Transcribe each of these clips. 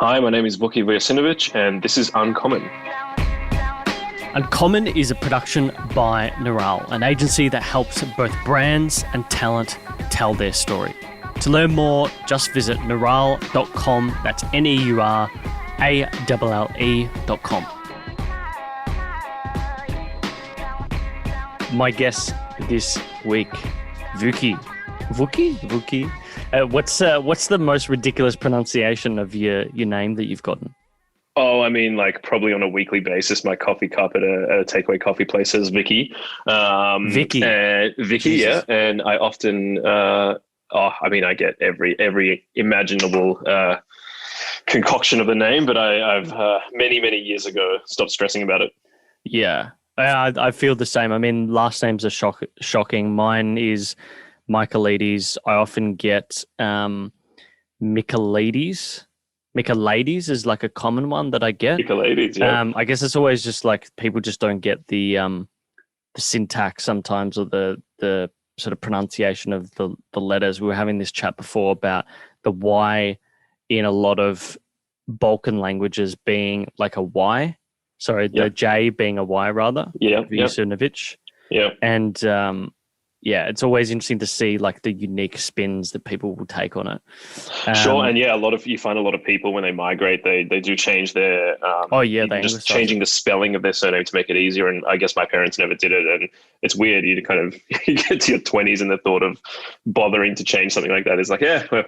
Hi, my name is Vuki Vujasinovic, and this is Uncommon. Uncommon is a production by Neuralle, an agency that helps both brands and talent tell their story. To learn more, just visit neuralle.com. That's Neuralle.com. My guest this week, Vuki. What's the most ridiculous pronunciation of your name that you've gotten? Oh, I mean, like probably on a weekly basis, my coffee cup at a takeaway coffee place says Vicky. Vicky. Vicky, yeah. And I often, I get every imaginable concoction of the name, but I've many years ago stopped stressing about it. Yeah, I feel the same. I mean, last names are shocking. Mine is Michaelides. I often get Michaelides. Michaelides is like a common one that I get. Michaelides, yeah. I guess it's always just like people just don't get the syntax sometimes, or the sort of pronunciation of the letters. We were having this chat before about the Y in a lot of Balkan languages being like a Y. Sorry, the J being a Y rather. Yeah. Vujasinovic. Yeah. And it's always interesting to see like the unique spins that people will take on it. Sure, and yeah, you find a lot of people when they migrate, they do change their they just changing the spelling of their surname to make it easier. And I guess my parents never did it, and it's weird. You kind of you get to your 20s, and the thought of bothering to change something like that is like,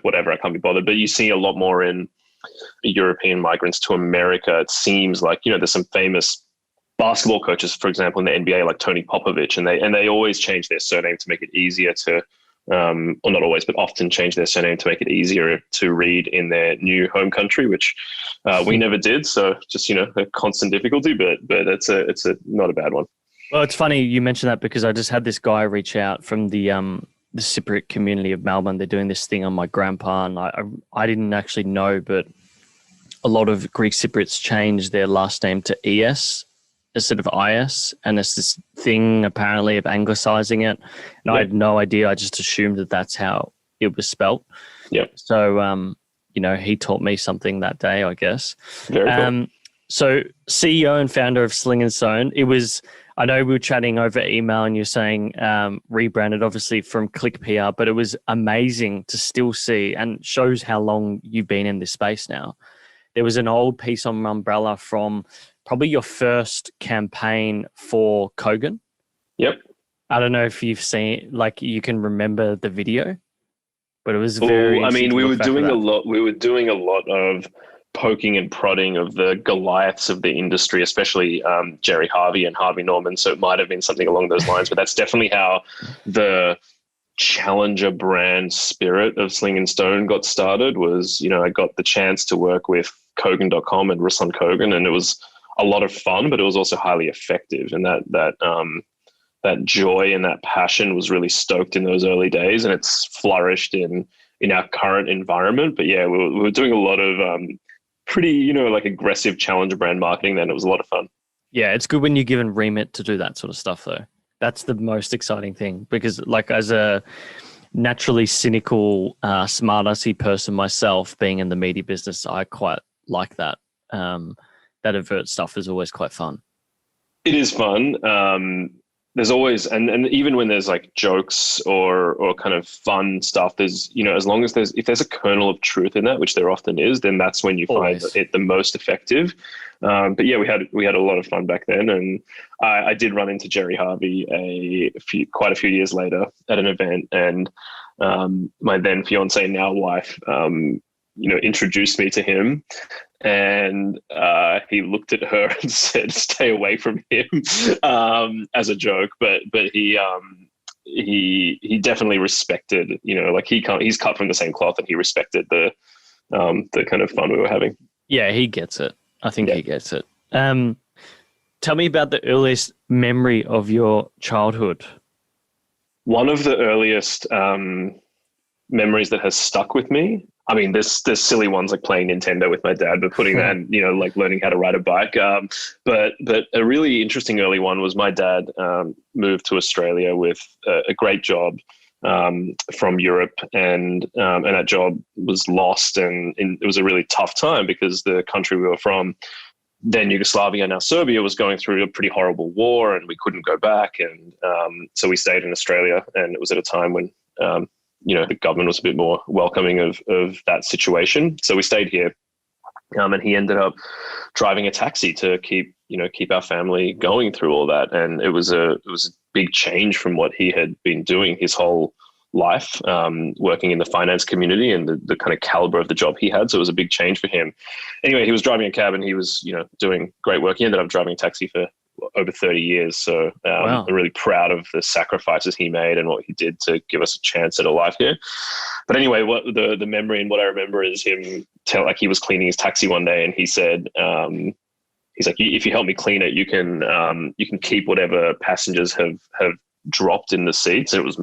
whatever, I can't be bothered. But you see a lot more in European migrants to America. It seems like there's some famous basketball coaches, for example, in the NBA, like Tony Popovich, and they always change their surname to make it easier to, or not always, but often change their surname to make it easier to read in their new home country, which we never did. So just a constant difficulty, but it's a not a bad one. Well, it's funny you mentioned that because I just had this guy reach out from the Cypriot community of Melbourne. They're doing this thing on my grandpa, and I didn't actually know, but a lot of Greek Cypriots changed their last name to ES instead of IS, and it's this thing apparently of anglicizing it. And I had no idea. I just assumed that that's how it was spelt. Yeah. So, he taught me something that day, I guess. Very cool. So CEO and founder of Sling and Stone, I know we were chatting over email and you're saying rebranded obviously from Click PR, but it was amazing to still see, and shows how long you've been in this space now. There was an old piece on Umbrella from probably your first campaign for Kogan. Yep. I don't know if you've seen, like, you can remember the video, but it was very. I mean, we were doing a lot. We were doing a lot of poking and prodding of the Goliaths of the industry, especially Jerry Harvey and Harvey Norman. So it might have been something along those lines, but that's definitely how the challenger brand spirit of Sling and Stone got started. Was I got the chance to work with Kogan.com and Ruslan Kogan, and it was a lot of fun, but it was also highly effective. And that joy and that passion was really stoked in those early days, and it's flourished in our current environment. But yeah, we were doing a lot of pretty, like aggressive challenger brand marketing then. It was a lot of fun. Yeah, it's good when you're given remit to do that sort of stuff though. That's the most exciting thing, because like as a naturally cynical, smart-assy person myself, being in the media business, I quite like that. That overt stuff is always quite fun. It is fun. There's always, and even when there's like jokes or kind of fun stuff, there's, as long as if there's a kernel of truth in that, which there often is, then that's when you find it the most effective. But yeah, we had a lot of fun back then. And I did run into Jerry Harvey quite a few years later at an event, and my then fiance, now wife, introduced me to him, and he looked at her and said, "Stay away from him," as a joke. But he definitely respected, he's cut from the same cloth, and he respected the kind of fun we were having. Yeah, he gets it. I think he gets it. Tell me about the earliest memory of your childhood. One of the earliest memories that has stuck with me, I mean, there's silly ones like playing Nintendo with my dad, but putting that, like learning how to ride a bike. But a really interesting early one was my dad moved to Australia with a great job, from Europe, and that job was lost, and it was a really tough time because the country we were from, then Yugoslavia, now Serbia, was going through a pretty horrible war, and we couldn't go back, and so we stayed in Australia, and it was at a time when the government was a bit more welcoming of that situation, so we stayed here. And he ended up driving a taxi to keep our family going through all that. And it was a big change from what he had been doing his whole life, working in the finance community and the kind of caliber of the job he had. So it was a big change for him. Anyway, he was driving a cab and he was, doing great work. He ended up driving a taxi for over 30 years. So Wow. I'm really proud of the sacrifices he made and what he did to give us a chance at a life here. But anyway, what the memory and what I remember is him he was cleaning his taxi one day, and he said, he's like, if you help me clean it, you can keep whatever passengers have dropped in the seats. And it was,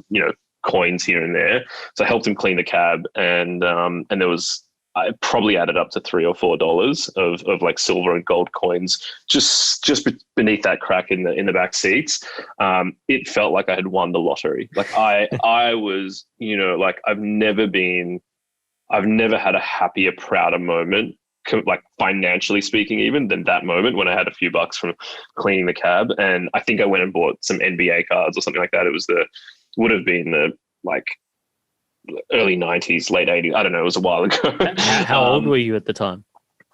coins here and there. So I helped him clean the cab, and there was, I probably added up to $3 or $4 of like silver and gold coins just beneath that crack in the back seats. It felt like I had won the lottery. Like I was, I've never had a happier, prouder moment, like financially speaking, even than that moment when I had a few bucks from cleaning the cab. And I think I went and bought some NBA cards or something like that. Would have been the early 90s, late 80s. I don't know. It was a while ago. How old were you at the time?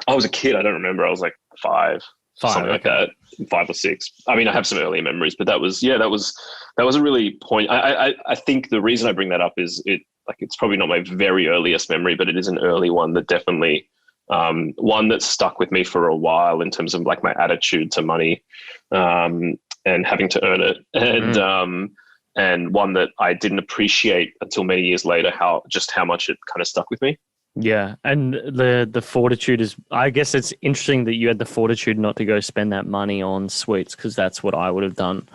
I was a kid. I don't remember. I was like five, something like that, 5 or 6. I mean, I have some earlier memories, but that was a really point. I think the reason I bring that up is it's probably not my very earliest memory, but it is an early one that definitely, one that stuck with me for a while in terms of like my attitude to money, and having to earn it. And one that I didn't appreciate until many years later, how much it kind of stuck with me. Yeah. And the fortitude is, I guess it's interesting that you had the fortitude not to go spend that money on sweets, because that's what I would have done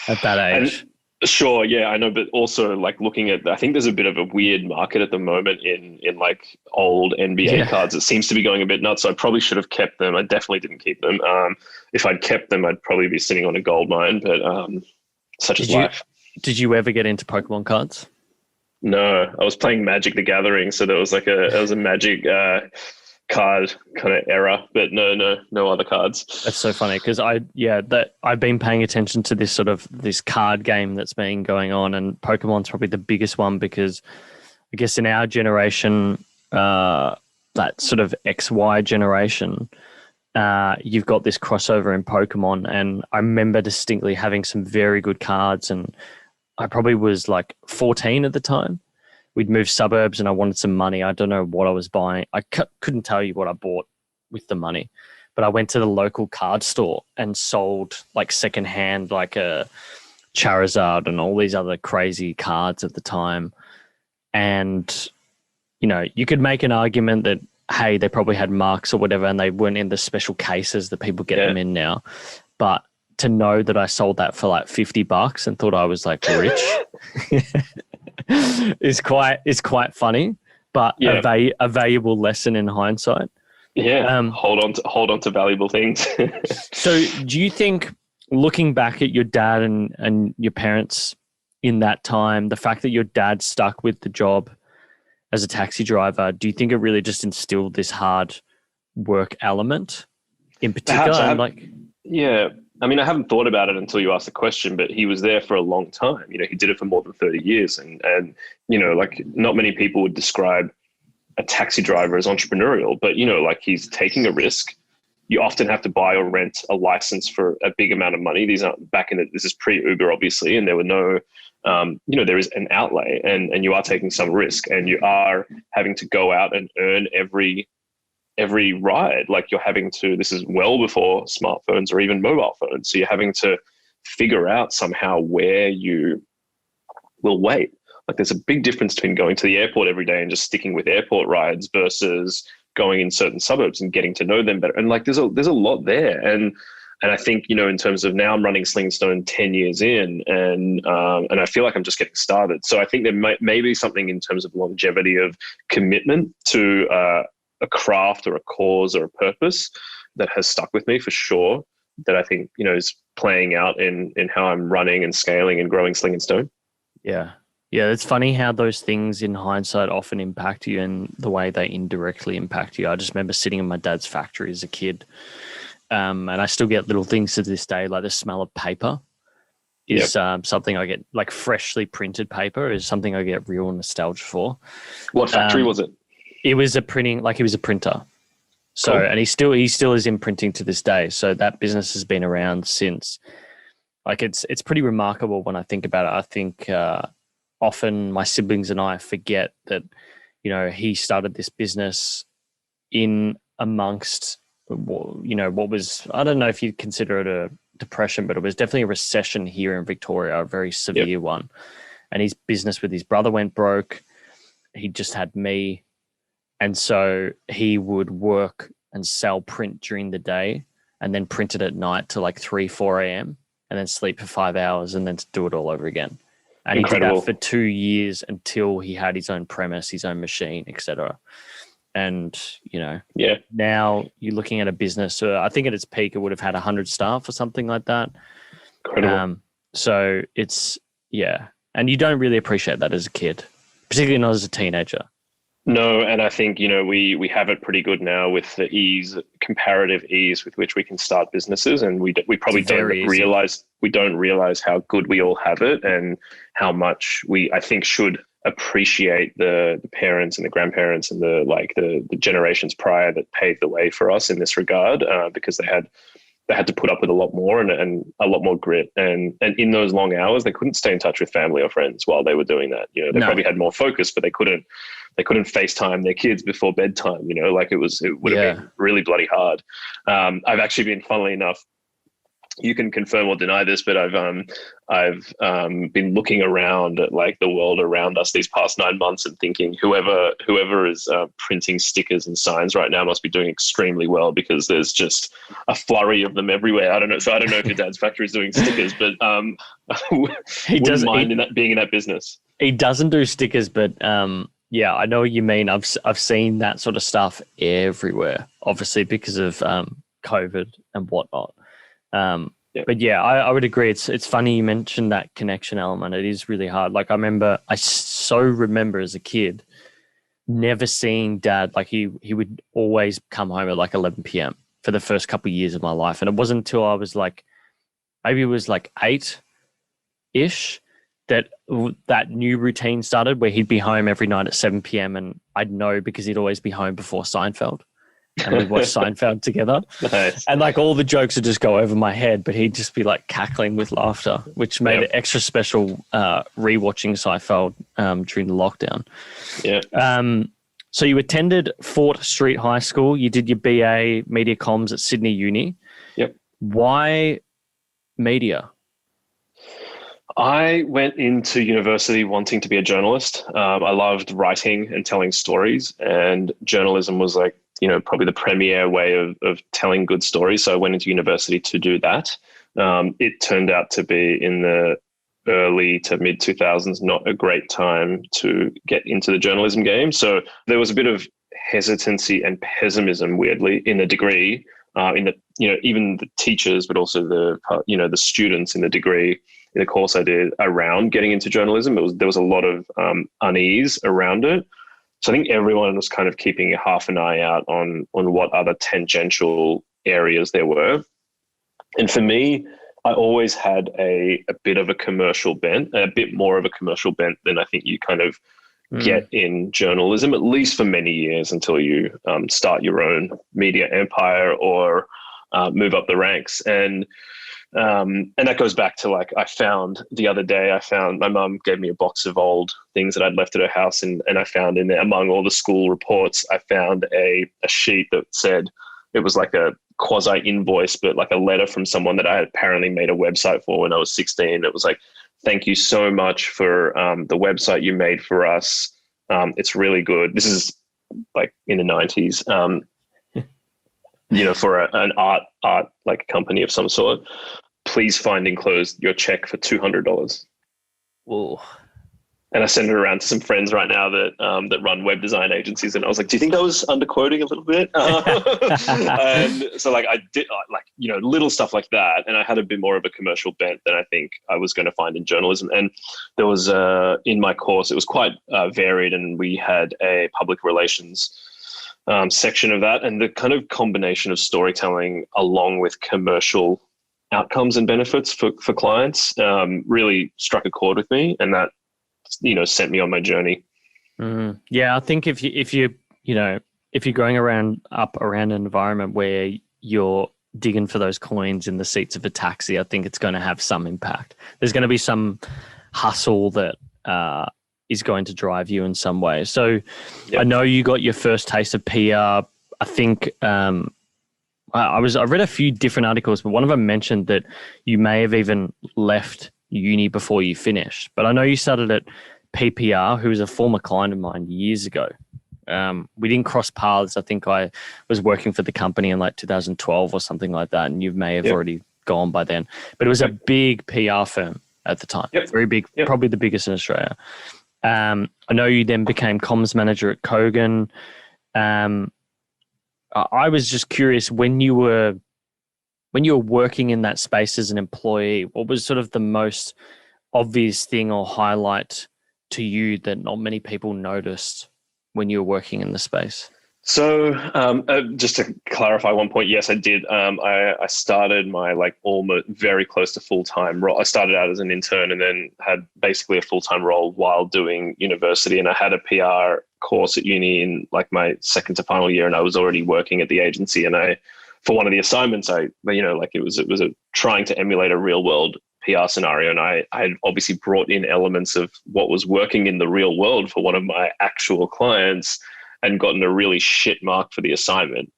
at that age. Sure. Yeah, I know. But also like looking at, I think there's a bit of a weird market at the moment in like old NBA cards. It seems to be going a bit nuts. So I probably should have kept them. I definitely didn't keep them. If I'd kept them, I'd probably be sitting on a gold mine, but such is life. Did you ever get into Pokemon cards? No, I was playing Magic the Gathering. So there was a Magic card kind of era, but no other cards. That's so funny because I've been paying attention to this card game that's been going on, and Pokemon's probably the biggest one because I guess in our generation, that sort of XY generation, you've got this crossover in Pokemon, and I remember distinctly having some very good cards, and I probably was like 14 at the time. We'd moved suburbs and I wanted some money. I don't know what I was buying. I couldn't tell you what I bought with the money, but I went to the local card store and sold like secondhand, like a Charizard and all these other crazy cards at the time. And, you could make an argument that, hey, they probably had marks or whatever, and they weren't in the special cases that people get them in now. But to know that I sold that for like $50 and thought I was like rich is quite funny, but a valuable lesson in hindsight. Yeah, hold on to valuable things. So do you think, looking back at your dad and your parents in that time, the fact that your dad stuck with the job as a taxi driver, do you think it really just instilled this hard work element in particular? Yeah. I mean, I haven't thought about it until you asked the question, but he was there for a long time. He did it for more than 30 years. And like not many people would describe a taxi driver as entrepreneurial, but, like he's taking a risk. You often have to buy or rent a license for a big amount of money. These aren't this is pre-Uber, obviously, and there were no, there is an outlay and you are taking some risk and you are having to go out and earn every ride. Like you're having to, this is well before smartphones or even mobile phones. So you're having to figure out somehow where you will wait. Like there's a big difference between going to the airport every day and just sticking with airport rides versus going in certain suburbs and getting to know them better. And like, there's a lot there. And I think, in terms of now I'm running Sling Stone 10 years in and I feel like I'm just getting started. So I think there may be something in terms of longevity of commitment to, a craft or a cause or a purpose that has stuck with me for sure, that I think, is playing out in how I'm running and scaling and growing Sling and Stone. Yeah. Yeah, it's funny how those things in hindsight often impact you and the way they indirectly impact you. I just remember sitting in my dad's factory as a kid, and I still get little things to this day, like the smell of paper is something I get, like freshly printed paper is something I get real nostalgia for. What factory was it? It was a printing, like he was a printer. So, Cool. and he still is in printing to this day. So that business has been around since. Like it's pretty remarkable when I think about it. I think often my siblings and I forget that, he started this business in amongst, what was, I don't know if you'd consider it a depression, but it was definitely a recession here in Victoria, a very severe one. And his business with his brother went broke. He just had me. And so he would work and sell print during the day and then print it at night to like 3, 4 a.m. and then sleep for 5 hours and then do it all over again. And Incredible. he did that for 2 years until he had his own premise, his own machine, etc. And, now you're looking at a business, I think at its peak, it would have had 100 staff or something like that. Incredible. So it's, and you don't really appreciate that as a kid, particularly not as a teenager. No, and I think, we have it pretty good now with the comparative ease with which we can start businesses, and we probably don't realize how good we all have it and how much we, I think, should appreciate the parents and the grandparents and the generations prior that paved the way for us in this regard, because they had to put up with a lot more and a lot more grit. And in those long hours, they couldn't stay in touch with family or friends while they were doing that. They probably had more focus, but they couldn't FaceTime their kids before bedtime. It would have been really bloody hard. I've actually been, funnily enough, you can confirm or deny this, but I've been looking around at like the world around us these past 9 months and thinking whoever is printing stickers and signs right now must be doing extremely well, because there's just a flurry of them everywhere. I don't know if your dad's factory is doing stickers, but he doesn't mind being in that business. He doesn't do stickers, but yeah, I know what you mean. I've seen that sort of stuff everywhere, obviously because of COVID and whatnot. But yeah, I would agree. It's funny you mentioned that connection element. It is really hard. Like I so remember as a kid never seeing Dad. Like he would always come home at like 11 p.m. for the first couple of years of my life, and it wasn't until I was like, maybe it was like 8-ish, that new routine started where he'd be home every night at 7 p.m. and I'd know because he'd always be home before Seinfeld. And we'd watch Seinfeld together. Nice. And like all the jokes would just go over my head, but he'd just be like cackling with laughter, which made it extra special rewatching Seinfeld during the lockdown. Yeah. So you attended Fort Street High School. You did your BA Media Comms at Sydney Uni. Yep. Why media? I went into university wanting to be a journalist. I loved writing and telling stories, and journalism was like, probably the premier way of telling good stories. So I went into university to do that. It turned out to be in the early to mid 2000s, not a great time to get into the journalism game. So there was a bit of hesitancy and pessimism, weirdly, in the degree, even the teachers, but also the students in the degree, in the course I did around getting into journalism. There was a lot of unease around it. So I think everyone was kind of keeping half an eye out on what other tangential areas there were. And for me, I always had a bit of a commercial bent, a bit more of a commercial bent than I think you kind of get in journalism, at least for many years, until you start your own media empire or move up the ranks. And that goes back to like, the other day, my mum gave me a box of old things that I'd left at her house. And I found in there, among all the school reports, I found a sheet that said, it was like a quasi invoice, but like a letter from someone that I had apparently made a website for when I was 16. It was like, thank you so much for the website you made for us. It's really good. This is like in the 90s. For an art like company of some sort, please find enclosed your check for $200. Whoa. And I send it around to some friends right now that run web design agencies, and I was like, "Do you think that was underquoting a little bit?" And so, like, I did, little stuff like that. And I had a bit more of a commercial bent than I think I was going to find in journalism. And there was, in my course, it was quite varied, and we had a public relations section of that. And the kind of combination of storytelling along with commercial outcomes and benefits for clients really struck a chord with me. And that, sent me on my journey. Mm-hmm. Yeah, I think if you're going around an environment where you're digging for those coins in the seats of a taxi, I think it's going to have some impact. There's going to be some hustle that is going to drive you in some way. So I know you got your first taste of PR. I think I read a few different articles, but one of them mentioned that you may have even left uni before you finished. But I know you started at PPR, who was a former client of mine years ago. We didn't cross paths. I think I was working for the company in like 2012 or something like that, and you may have already gone by then. But it was a big PR firm at the time, very big, probably the biggest in Australia. I know you then became comms manager at Kogan. I was just curious, when you were working in that space as an employee, what was sort of the most obvious thing or highlight to you that not many people noticed when you were working in the space? So just to clarify one point, yes, I did. I started my almost very close to full-time role. I started out as an intern and then had basically a full-time role while doing university. And I had a PR course at uni in my second to final year, and I was already working at the agency. And for one of the assignments, it was trying to emulate a real world PR scenario. And I had obviously brought in elements of what was working in the real world for one of my actual clients and gotten a really shit mark for the assignment,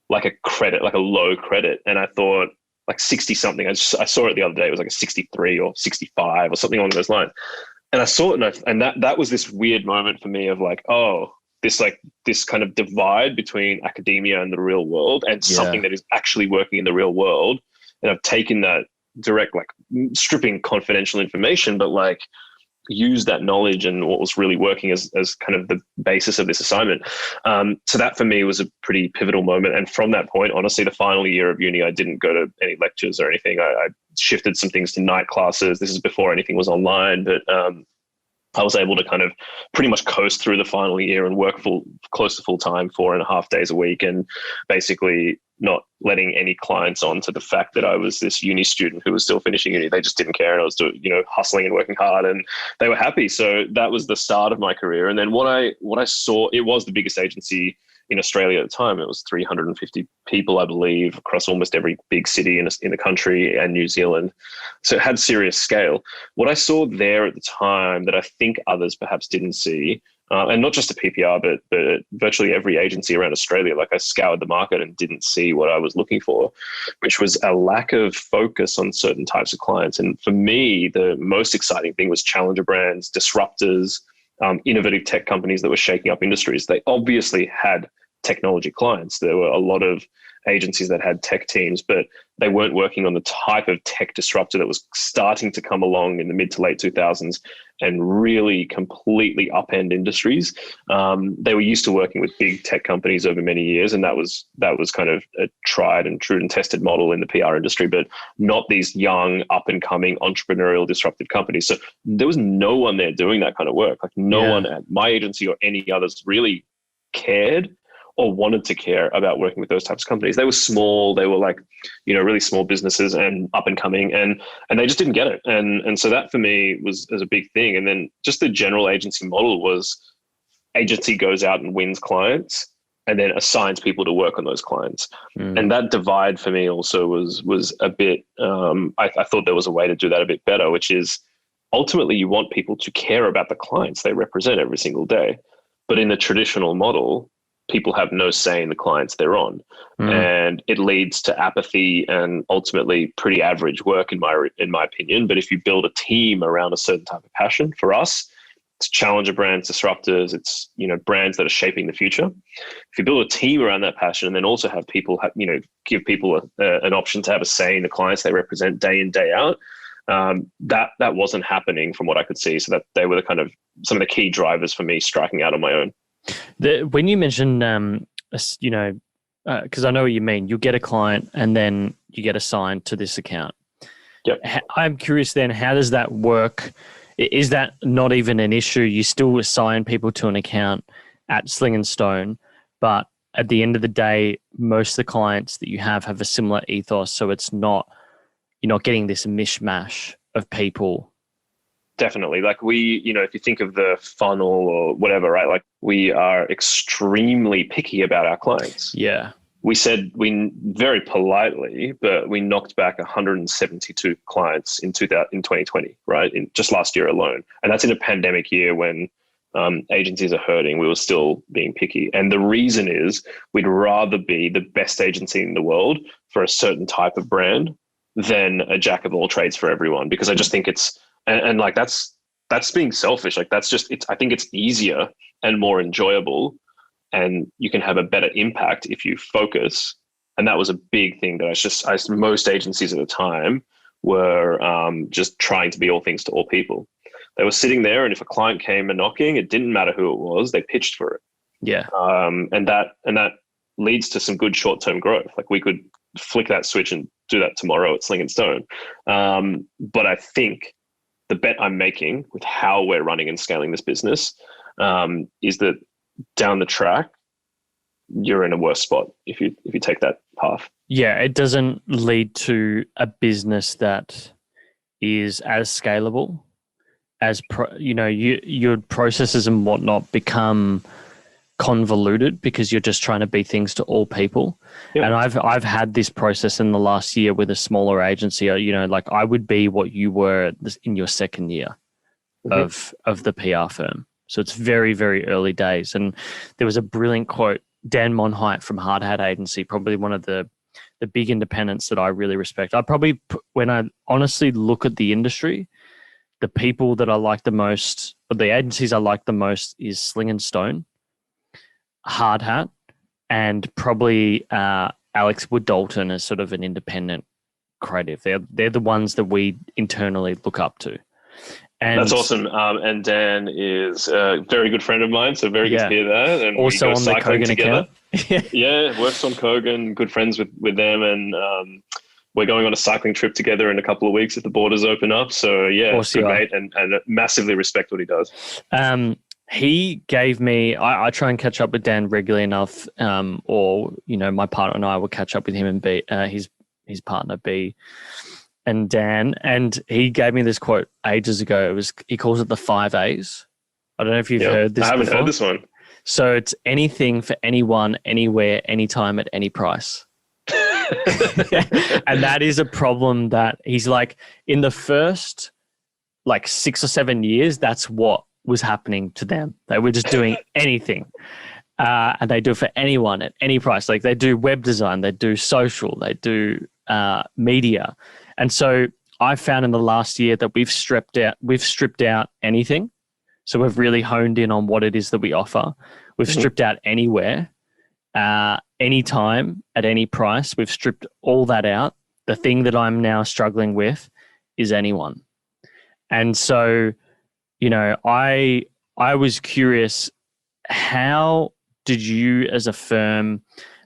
like a low credit. And I thought 60 something, I saw it the other day, it was like a 63 or 65 or something along those lines. And I saw it and that was this weird moment for me of this kind of divide between academia and the real world and something that is actually working in the real world. And I've taken that direct, stripping confidential information, but use that knowledge and what was really working as kind of the basis of this assignment. So that for me was a pretty pivotal moment. And from that point, honestly, the final year of uni, I didn't go to any lectures or anything. I shifted some things to night classes. This is before anything was online, but I was able to kind of pretty much coast through the final year and work close to full time, 4.5 days a week, and basically not letting any clients on to the fact that I was this uni student who was still finishing uni. They just didn't care. And I was doing, hustling and working hard, and they were happy. So that was the start of my career. And then what I saw, it was the biggest agency in Australia at the time. It was 350 people, I believe, across almost every big city in the country and New Zealand. So it had serious scale. What I saw there at the time that I think others perhaps didn't see, and not just a PPR, but virtually every agency around Australia, I scoured the market and didn't see what I was looking for, which was a lack of focus on certain types of clients. And for me, the most exciting thing was challenger brands, disruptors, innovative tech companies that were shaking up industries. They obviously had technology clients. There were a lot of agencies that had tech teams, but they weren't working on the type of tech disruptor that was starting to come along in the mid to late 2000s and really completely upend industries. They were used to working with big tech companies over many years, and that was kind of a tried and true and tested model in the PR industry, but not these young, up and coming entrepreneurial disruptive companies. So there was no one there doing that kind of work. No one at my agency or any others really cared or wanted to care about working with those types of companies. They were small, they were really small businesses and up and coming, and they just didn't get it. And so that for me was a big thing. And then just the general agency model was agency goes out and wins clients and then assigns people to work on those clients. And that divide for me also was a bit, I thought there was a way to do that a bit better, which is ultimately you want people to care about the clients they represent every single day. But in the traditional model, people have no say in the clients they're on. And it leads to apathy and ultimately pretty average work in my opinion. But if you build a team around a certain type of passion, for us, it's challenger brands, disruptors, it's, brands that are shaping the future. If you build a team around that passion and then also have people, give people an option to have a say in the clients they represent day in, day out, that wasn't happening from what I could see. So that they were the kind of some of the key drivers for me striking out on my own. When you mentioned, because I know what you mean. You get a client and then you get assigned to this account. Yep. I'm curious then, how does that work? Is that not even an issue? You still assign people to an account at Sling and Stone, but at the end of the day, most of the clients that you have a similar ethos. So it's not, you're not getting this mishmash of people. Definitely. Like if you think of the funnel or whatever, right? Like we are extremely picky about our clients. Yeah. We said very politely, but we knocked back 172 clients in 2020, right? In just last year alone. And that's in a pandemic year when agencies are hurting. We were still being picky. And the reason is we'd rather be the best agency in the world for a certain type of brand than a jack of all trades for everyone, because I just think it's, and like that's being selfish. Like I think it's easier and more enjoyable, and you can have a better impact if you focus. And that was a big thing that most agencies at the time were just trying to be all things to all people. They were sitting there, and if a client came and knocking, it didn't matter who it was, they pitched for it. Yeah. And that leads to some good short-term growth. Like we could flick that switch and do that tomorrow at Sling and Stone. But I think the bet I'm making with how we're running and scaling this business is that down the track, you're in a worse spot if you take that path. Yeah, it doesn't lead to a business that is as scalable as your processes and whatnot become convoluted because you're just trying to be things to all people. Yeah. And I've had this process in the last year with a smaller agency. Like I would be what you were in your second year of the PR firm. So it's very, very early days. And there was a brilliant quote, Dan Monheit from Hard Hat Agency, probably one of the big independents that I really respect. When I honestly look at the industry, the people that I like the most, or the agencies I like the most, is Sling and Stone, Hard Hat, and probably Alex Wood Dalton as sort of an independent creative. They're the ones that we internally look up to. And that's awesome. And Dan is a very good friend of mine, so very good to hear that. And also we go on the cycling Kogan together. account. Yeah, works on Kogan, good friends with them, and we're going on a cycling trip together in a couple of weeks if the borders open up. So yeah, good mate, and massively respect what he does. He gave me, I try and catch up with Dan regularly enough, or my partner and I will catch up with him and his partner B and Dan, and he gave me this quote ages ago. He calls it the 5 A's. I don't know if you've heard this. I haven't before. heard this one. So it's anything for anyone, anywhere, anytime, at any price. And that is a problem that he's like, in the first 6 or 7 years, that's what was happening to them. They were just doing anything. And they do it for anyone at any price. Like they do web design, they do social, they do media. And so I found in the last year that we've stripped out anything. So we've really honed in on what it is that we offer. We've stripped out anywhere, anytime, at any price. We've stripped all that out. The thing that I'm now struggling with is anyone. And so, I was curious, how did you as a firm,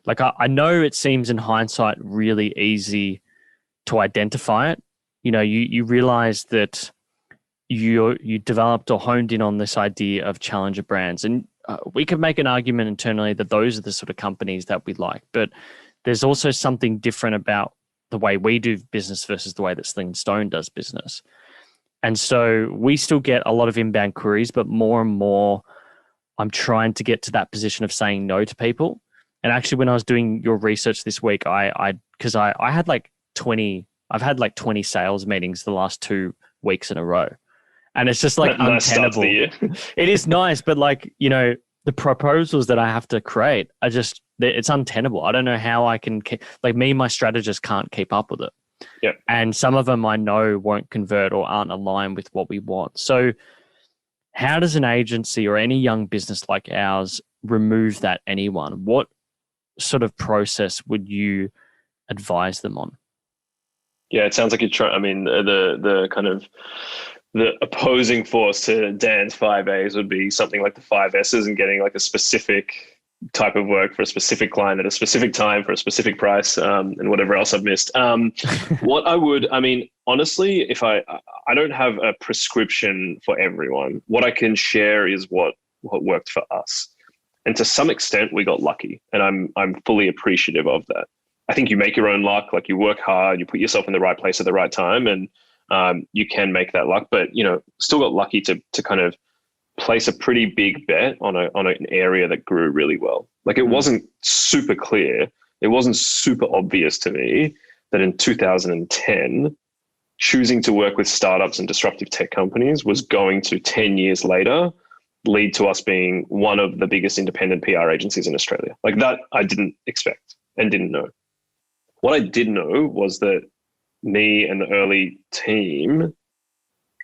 I know it seems in hindsight really easy to identify it. You realize that you developed or honed in on this idea of challenger brands. And we could make an argument internally that those are the sort of companies that we like. But there's also something different about the way we do business versus the way that Sling and Stone does business. And so we still get a lot of inbound queries, but more and more I'm trying to get to that position of saying no to people. And actually, when I was doing your research this week, because I had 20 sales meetings the last 2 weeks in a row. And it's just untenable. It is nice, but the proposals that I have to create are it's untenable. I don't know how I can my strategist can't keep up with it. Yeah. And some of them I know won't convert or aren't aligned with what we want. So how does an agency or any young business like ours remove that anyone? What sort of process would you advise them on? Yeah, it sounds like the kind of the opposing force to Dan's 5 A's would be something like the 5 S's and getting a specific type of work for a specific client at a specific time for a specific price, and whatever else I've missed. Honestly, if I don't have a prescription for everyone. What I can share is what worked for us. And to some extent we got lucky, and I'm fully appreciative of that. I think you make your own luck, like you work hard, you put yourself in the right place at the right time, and you can make that luck, but still got lucky to kind of place a pretty big bet on an area that grew really well. Like it wasn't super clear. It wasn't super obvious to me that in 2010, choosing to work with startups and disruptive tech companies was going to 10 years later lead to us being one of the biggest independent PR agencies in Australia. Like that, I didn't expect and didn't know. What I did know was that me and the early team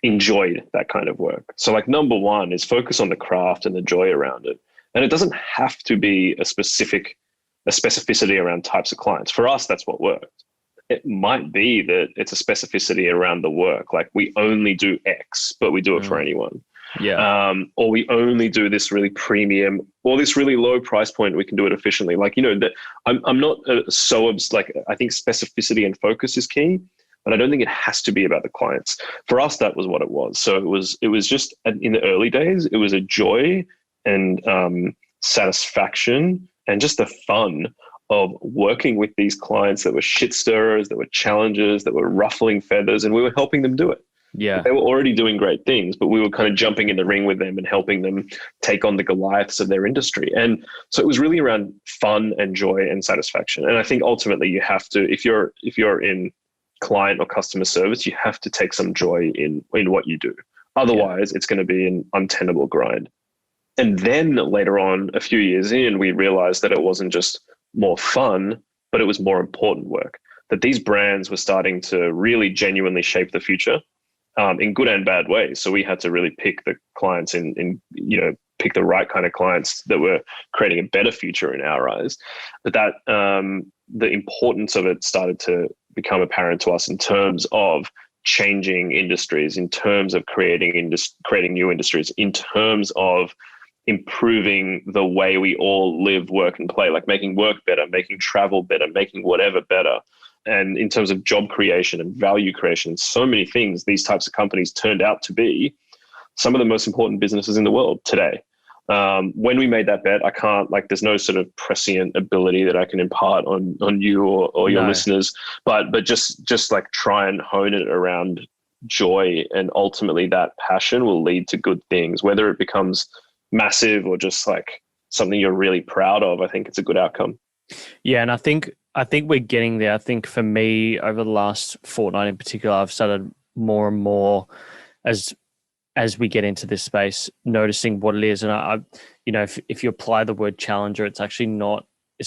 enjoyed that kind of work. So like number one is focus on the craft and the joy around it. And it doesn't have to be a specificity around types of clients. For us, that's what worked. It might be that it's a specificity around the work. Like we only do X, but we do it for anyone. Yeah. Or we only do this really premium or this really low price point. We can do it efficiently. Like, that I'm not I think specificity and focus is key, but I don't think it has to be about the clients. For us, that was what it was. So it was just in the early days, it was a joy and satisfaction and just the fun of working with these clients that were shit stirrers, that were challengers, that were ruffling feathers, and we were helping them do it. Yeah. They were already doing great things, but we were kind of jumping in the ring with them and helping them take on the Goliaths of their industry. And so it was really around fun and joy and satisfaction. And I think ultimately you have to, if you're in client or customer service, you have to take some joy in what you do. Otherwise, it's going to be an untenable grind. And then later on, a few years in, we realized that it wasn't just more fun, but it was more important work. That these brands were starting to really genuinely shape the future. In good and bad ways. So we had to really pick the clients pick the right kind of clients that were creating a better future in our eyes. But that the importance of it started to become apparent to us in terms of changing industries, in terms of creating new industries, in terms of improving the way we all live, work, and play, like making work better, making travel better, making whatever better. And in terms of job creation and value creation, so many things, these types of companies turned out to be some of the most important businesses in the world today. When we made that bet, I can't, there's no sort of prescient ability that I can impart on you or your listeners, but just like try and hone it around joy, and ultimately that passion will lead to good things, whether it becomes massive or just like something you're really proud of. I think it's a good outcome. Yeah. And I think we're getting there. I think for me, over the last fortnight in particular, I've started more and more as we get into this space, noticing what it is. And if you apply the word challenger, it's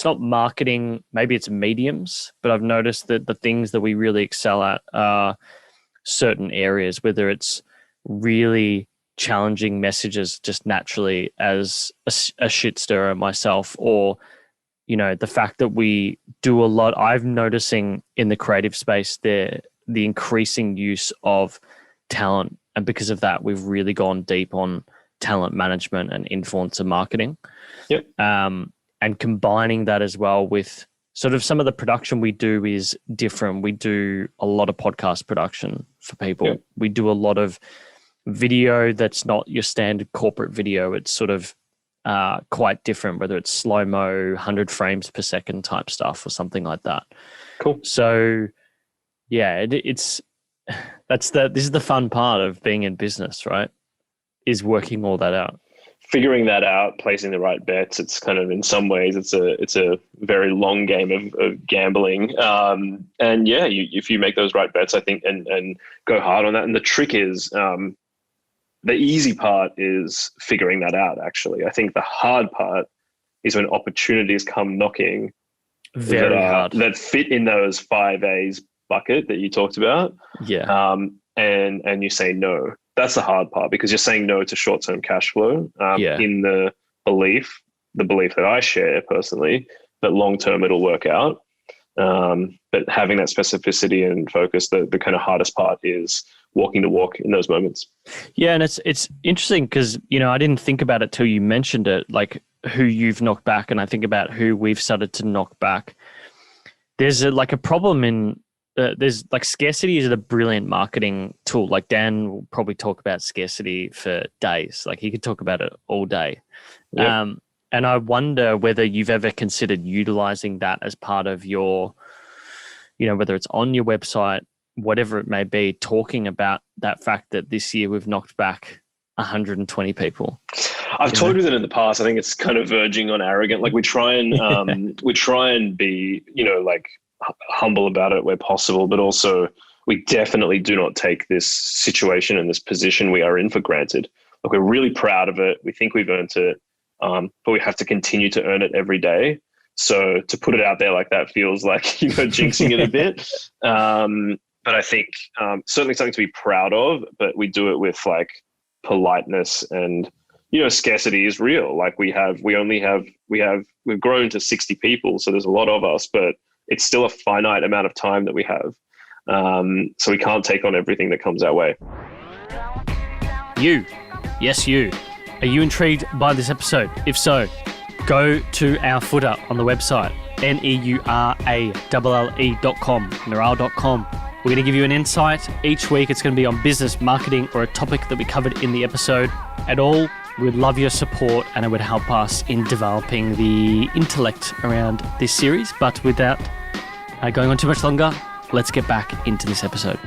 not marketing, maybe it's mediums, but I've noticed that the things that we really excel at are certain areas, whether it's really challenging messages just naturally as a shit stirrer myself, or the fact that we do a lot. I'm noticing in the creative space the increasing use of talent. And because of that, we've really gone deep on talent management and influencer marketing. Yep. And combining that as well with sort of some of the production we do is different. We do a lot of podcast production for people. Yep. We do a lot of video that's not your standard corporate video. It's sort of quite different, whether it's slow-mo, 100 frames per second type stuff or something like that. Cool. So yeah, this is the fun part of being in business, right? Is working all that out. Figuring that out, placing the right bets. It's kind of, in some ways, it's a very long game of gambling. And yeah, if you make those right bets, I think, and go hard on that. And the trick is, the easy part is figuring that out, actually. I think the hard part is when opportunities come knocking that fit in those 5 A's bucket that you talked about. Yeah. And you say no. That's the hard part, because you're saying no to short-term cash flow in the belief that I share personally, that long-term it'll work out. But having that specificity and focus, the kind of hardest part is walking the walk in those moments. Yeah. And it's interesting because, I didn't think about it till you mentioned it. Like who you've knocked back and I think about who we've started to knock back, there's a problem in there's like scarcity is a brilliant marketing tool. Like Dan will probably talk about scarcity for days. Like he could talk about it all day. Yep. And I wonder whether you've ever considered utilizing that as part of your, whether it's on your website, whatever it may be, talking about that fact that this year we've knocked back 120 people. I've toyed with it in the past. I think it's kind of verging on arrogant. Like we try and be, like humble about it where possible, but also we definitely do not take this situation and this position we are in for granted. Like we're really proud of it. We think we've earned it, but we have to continue to earn it every day. So to put it out there like that feels like, jinxing it a bit. But I think certainly something to be proud of, but we do it with like politeness and, scarcity is real. Like we've grown to 60 people. So there's a lot of us, but it's still a finite amount of time that we have. So we can't take on everything that comes our way. You. Yes, you. Are you intrigued by this episode? If so, go to our footer on the website, neuralle.com, neuralle.com. We're going to give you an insight. Each week it's going to be on business, marketing, or a topic that we covered in the episode. At all, we'd love your support and it would help us in developing the intellect around this series. But without going on too much longer, let's get back into this episode.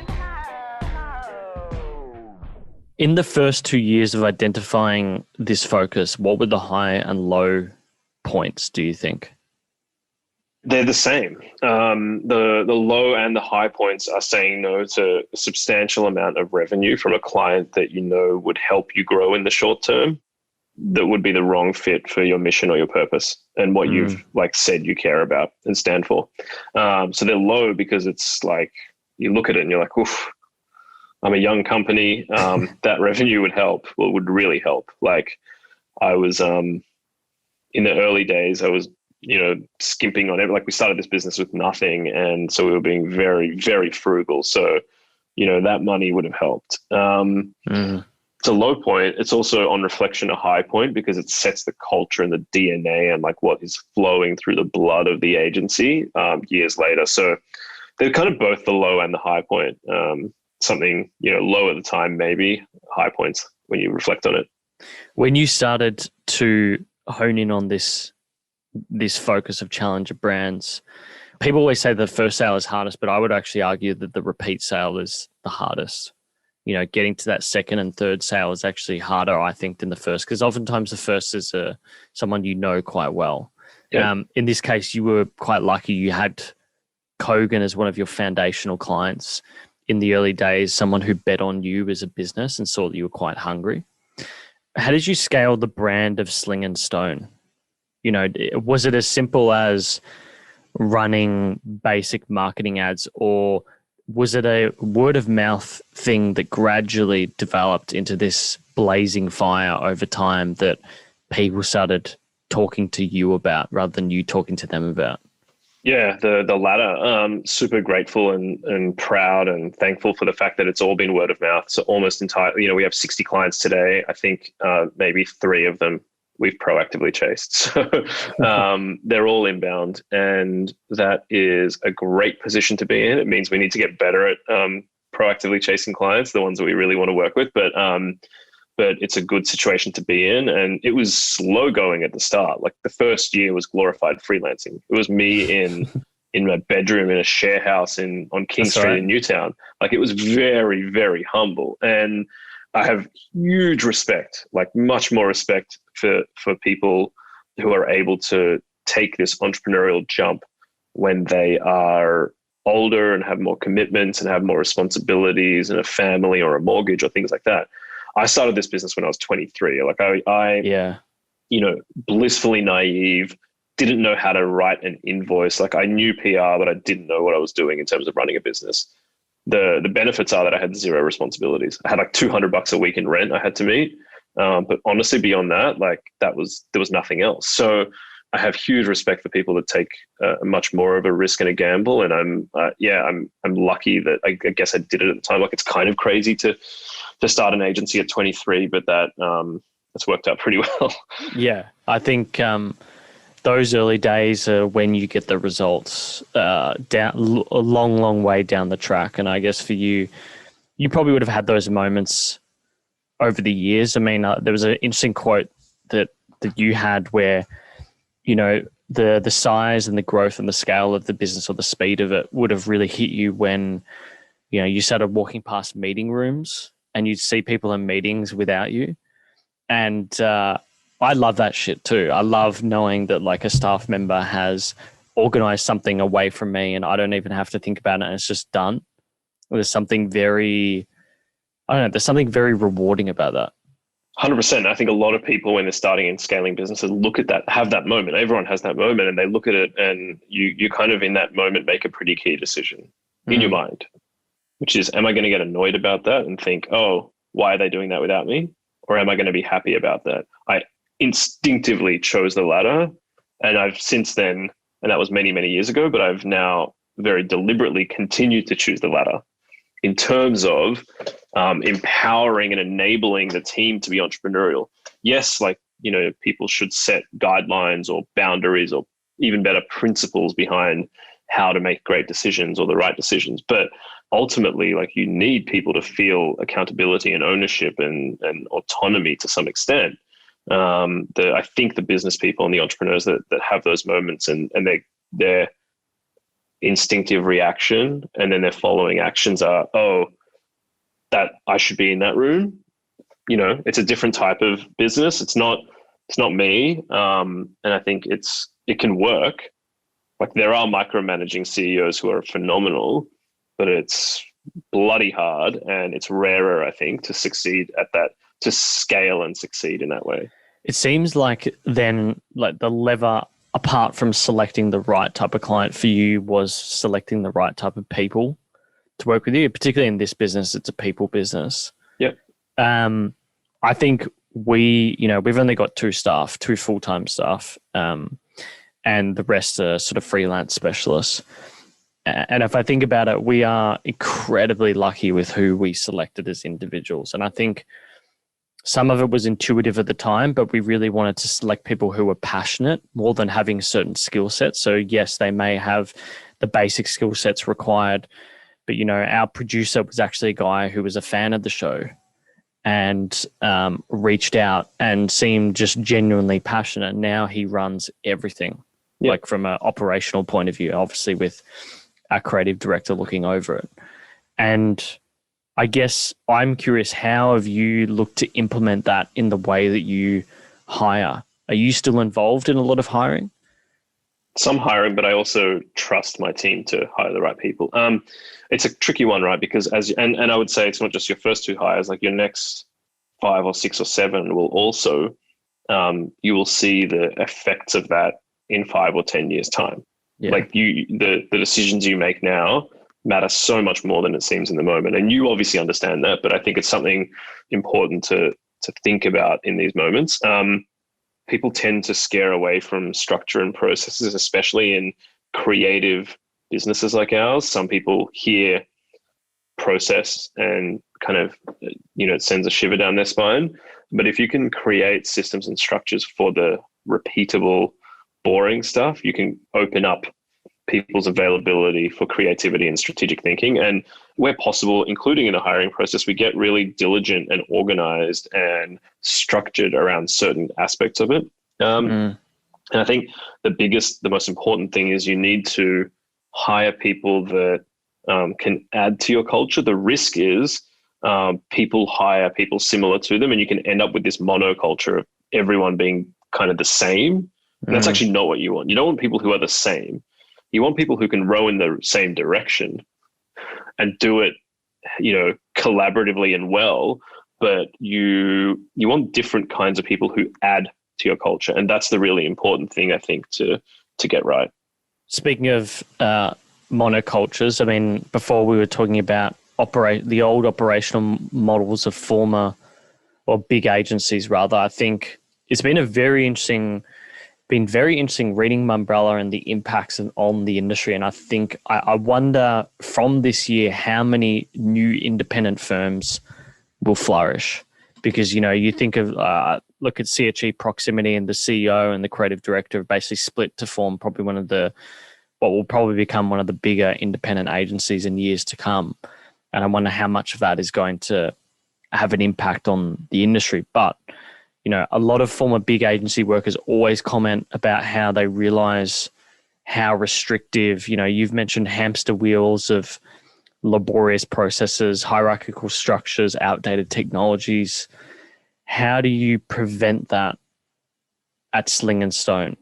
In the first 2 years of identifying this focus, what were the high and low points, do you think? They're the same. The low and the high points are saying no to a substantial amount of revenue from a client that would help you grow in the short term, that would be the wrong fit for your mission or your purpose and what you've said you care about and stand for. So they're low because it's like you look at it and you're like, oof, I'm a young company. That revenue would help. Well, it would really help. Like I was in the early days, I was skimping on it. Like we started this business with nothing. And so we were being very, very frugal. So, that money would have helped. It's a low point. It's also on reflection, a high point because it sets the culture and the DNA and like what is flowing through the blood of the agency years later. So they're kind of both the low and the high point. Something, low at the time, maybe high points when you reflect on it. When you started to hone in on this focus of challenger brands, people always say the first sale is hardest, but I would actually argue that the repeat sale is the hardest. Getting to that second and third sale is actually harder, I think, than the first, because oftentimes the first is someone quite well. Yeah. In this case, you were quite lucky. You had Kogan as one of your foundational clients in the early days, someone who bet on you as a business and saw that you were quite hungry. How did you scale the brand of Sling and Stone? Was it as simple as running basic marketing ads, or was it a word of mouth thing that gradually developed into this blazing fire over time that people started talking to you about rather than you talking to them about? Yeah, the latter. Super grateful and proud and thankful for the fact that it's all been word of mouth. So almost entirely, we have 60 clients today. I think maybe 3 of them we've proactively chased. So they're all inbound, and that is a great position to be in. It means we need to get better at proactively chasing clients, the ones that we really want to work with. But it's a good situation to be in. And it was slow going at the start. Like the first year was glorified freelancing. It was me in my bedroom in a share house on King Street in Newtown. Like it was very, very humble. And I have huge respect, like much more respect for people who are able to take this entrepreneurial jump when they are older and have more commitments and have more responsibilities and a family or a mortgage or things like that. I started this business when I was 23. Like I blissfully naive, didn't know how to write an invoice. Like I knew PR, but I didn't know what I was doing in terms of running a business. The benefits are that I had 0 responsibilities. I had like $200 a week in rent I had to meet. But honestly, beyond that, there was nothing else. So I have huge respect for people that take much more of a risk and a gamble. And I'm lucky that I guess I did it at the time. Like it's kind of crazy to start an agency at 23, but that that's worked out pretty well. Yeah, I think those early days are when you get the results down a long way down the track. And I guess for you, you probably would have had those moments over the years. I mean, there was an interesting quote that you had where, the size and the growth and the scale of the business or the speed of it would have really hit you when, you started walking past meeting rooms and you'd see people in meetings without you. And I love that shit too. I love knowing that like a staff member has organized something away from me and I don't even have to think about it and it's just done. There's something there's something very rewarding about that. 100%. I think a lot of people when they're starting and scaling businesses look at that, have that moment. Everyone has that moment and they look at it and you kind of in that moment make a pretty key decision in your mind, which is, am I going to get annoyed about that and think, oh, why are they doing that without me? Or am I going to be happy about that? I instinctively chose the latter. And I've since then, and that was many, many years ago, but I've now very deliberately continued to choose the latter in terms of empowering and enabling the team to be entrepreneurial. Yes, people should set guidelines or boundaries or even better principles behind how to make great decisions or the right decisions. But ultimately, you need people to feel accountability and ownership and autonomy to some extent. I think the business people and the entrepreneurs that have those moments and their instinctive reaction and then their following actions are, oh, that I should be in that room. It's a different type of business. It's not me. And I think it can work. There are micromanaging CEOs who are phenomenal, but it's bloody hard and it's rarer, I think, to succeed at that, to scale and succeed in that way. It seems like then the lever, apart from selecting the right type of client for you, was selecting the right type of people to work with you. Particularly in this business, it's a people business. Yep. I think we've only got two full-time staff, and the rest are sort of freelance specialists. And if I think about it, we are incredibly lucky with who we selected as individuals. And I think some of it was intuitive at the time, but we really wanted to select people who were passionate more than having certain skill sets. So yes, they may have the basic skill sets required, but our producer was actually a guy who was a fan of the show and reached out and seemed just genuinely passionate. Now he runs everything, from an operational point of view, obviously with our creative director looking over it. And I guess I'm curious, how have you looked to implement that in the way that you hire? Are you still involved in a lot of hiring? Some hiring, but I also trust my team to hire the right people. It's a tricky one, right? Because and I would say it's not just your first two hires, your next 5 or 6 or 7 will also, you will see the effects of that in 5 or 10 years time. Yeah. The decisions you make now matter so much more than it seems in the moment. And you obviously understand that, but I think it's something important to think about in these moments. People tend to scare away from structure and processes, especially in creative businesses like ours. Some people hear process and kind of, it sends a shiver down their spine. But if you can create systems and structures for the repeatable, boring stuff, you can open up people's availability for creativity and strategic thinking. And where possible, including in a hiring process, we get really diligent and organized and structured around certain aspects of it. And I think the most important thing is you need to hire people that can add to your culture. The risk is people hire people similar to them and you can end up with this monoculture of everyone being kind of the same. And that's actually not what you want. You don't want people who are the same. You want people who can row in the same direction and do it, collaboratively and well, but you want different kinds of people who add to your culture. And that's the really important thing, I think, to get right. Speaking of monocultures, I mean, before we were talking about the old operational models of former or big agencies, rather, I think it's been very interesting reading Mumbrella and the impacts on the industry. And I think I wonder from this year how many new independent firms will flourish, because you think of look at CHE Proximity, and the CEO and the creative director have basically split to form probably what will probably become one of the bigger independent agencies in years to come. And I wonder how much of that is going to have an impact on the industry. But, a lot of former big agency workers always comment about how they realize how restrictive, you've mentioned hamster wheels of laborious processes, hierarchical structures, outdated technologies. How do you prevent that at Sling and Stone?